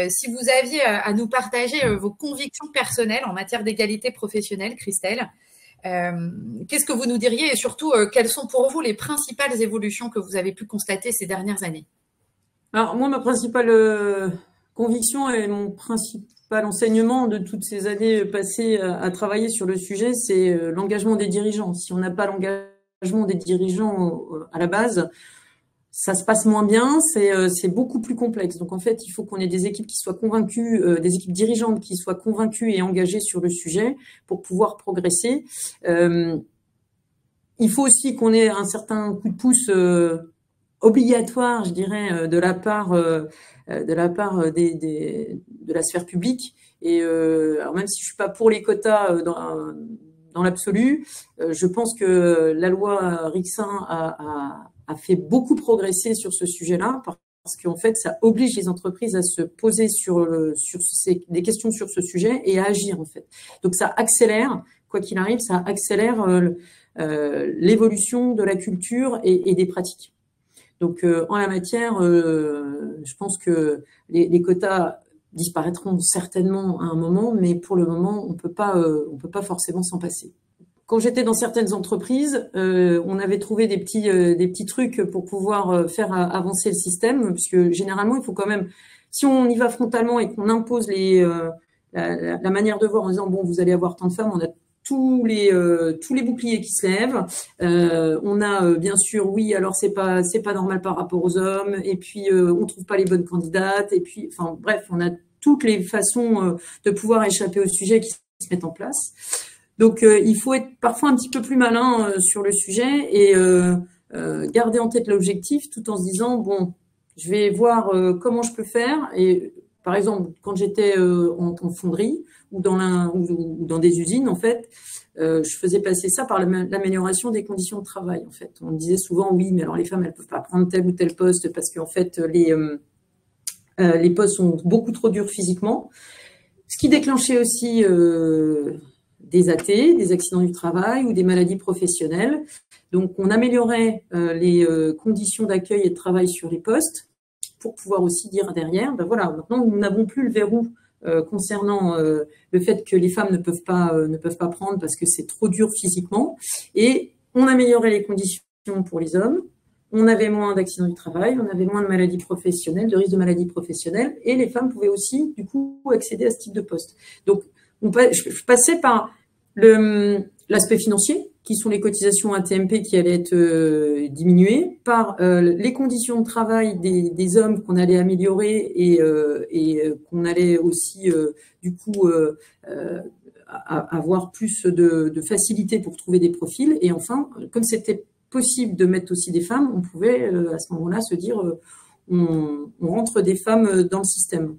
si vous aviez à nous partager vos convictions personnelles en matière d'égalité professionnelle, Christelle, qu'est-ce que vous nous diriez et surtout, quelles sont pour vous les principales évolutions que vous avez pu constater ces dernières années? Alors, moi, ma principale conviction et mon principal enseignement de toutes ces années passées à travailler sur le sujet, c'est l'engagement des dirigeants. Si on n'a pas l'engagement des dirigeants à la base, ça se passe moins bien, c'est beaucoup plus complexe. Donc, en fait, il faut qu'on ait des équipes qui soient convaincues, des équipes dirigeantes qui soient convaincues et engagées sur le sujet pour pouvoir progresser. Il faut aussi qu'on ait un certain coup de pouce obligatoire, je dirais, de la part de la sphère publique. Et alors même si je suis pas pour les quotas dans l'absolu, je pense que la loi Rixain a fait beaucoup progresser sur ce sujet-là, parce qu'en fait, ça oblige les entreprises à se poser des questions sur ce sujet et à agir, en fait. Donc, ça accélère, quoi qu'il arrive, ça accélère l'évolution de la culture et des pratiques. Donc, en la matière, je pense que les quotas disparaîtront certainement à un moment, mais pour le moment, on peut pas forcément s'en passer. Quand j'étais dans certaines entreprises, on avait trouvé des petits trucs pour pouvoir faire avancer le système, puisque généralement, il faut quand même, si on y va frontalement et qu'on impose la manière de voir en disant bon, vous allez avoir tant de femmes, on a tous les boucliers qui se lèvent. On a bien sûr, oui, alors c'est pas normal par rapport aux hommes, et puis on trouve pas les bonnes candidates, et puis, enfin bref, on a toutes les façons de pouvoir échapper au sujet qui se mettent en place. Donc il faut être parfois un petit peu plus malin sur le sujet et garder en tête l'objectif, tout en se disant bon, je vais voir comment je peux faire. Et par exemple, quand j'étais en fonderie ou dans des usines, en fait, je faisais passer ça par l'amélioration des conditions de travail. En fait, on me disait souvent oui, mais alors les femmes elles peuvent pas prendre tel ou tel poste parce qu'en fait les postes sont beaucoup trop durs physiquement. Ce qui déclenchait aussi des AT, des accidents du travail ou des maladies professionnelles. Donc, on améliorait les conditions d'accueil et de travail sur les postes pour pouvoir aussi dire derrière, ben voilà, maintenant nous n'avons plus le verrou concernant le fait que les femmes ne peuvent pas prendre parce que c'est trop dur physiquement, et on améliorait les conditions pour les hommes. On avait moins d'accidents du travail, on avait moins de maladies professionnelles, de risques de maladies professionnelles, et les femmes pouvaient aussi, du coup, accéder à ce type de poste. Donc, je passais par l'aspect financier, qui sont les cotisations AT-MP qui allaient être diminuées, par les conditions de travail des hommes qu'on allait améliorer et qu'on allait aussi, du coup, avoir plus de facilité pour trouver des profils. Et enfin, comme c'était possible de mettre aussi des femmes, on pouvait à ce moment-là se dire on rentre des femmes dans le système.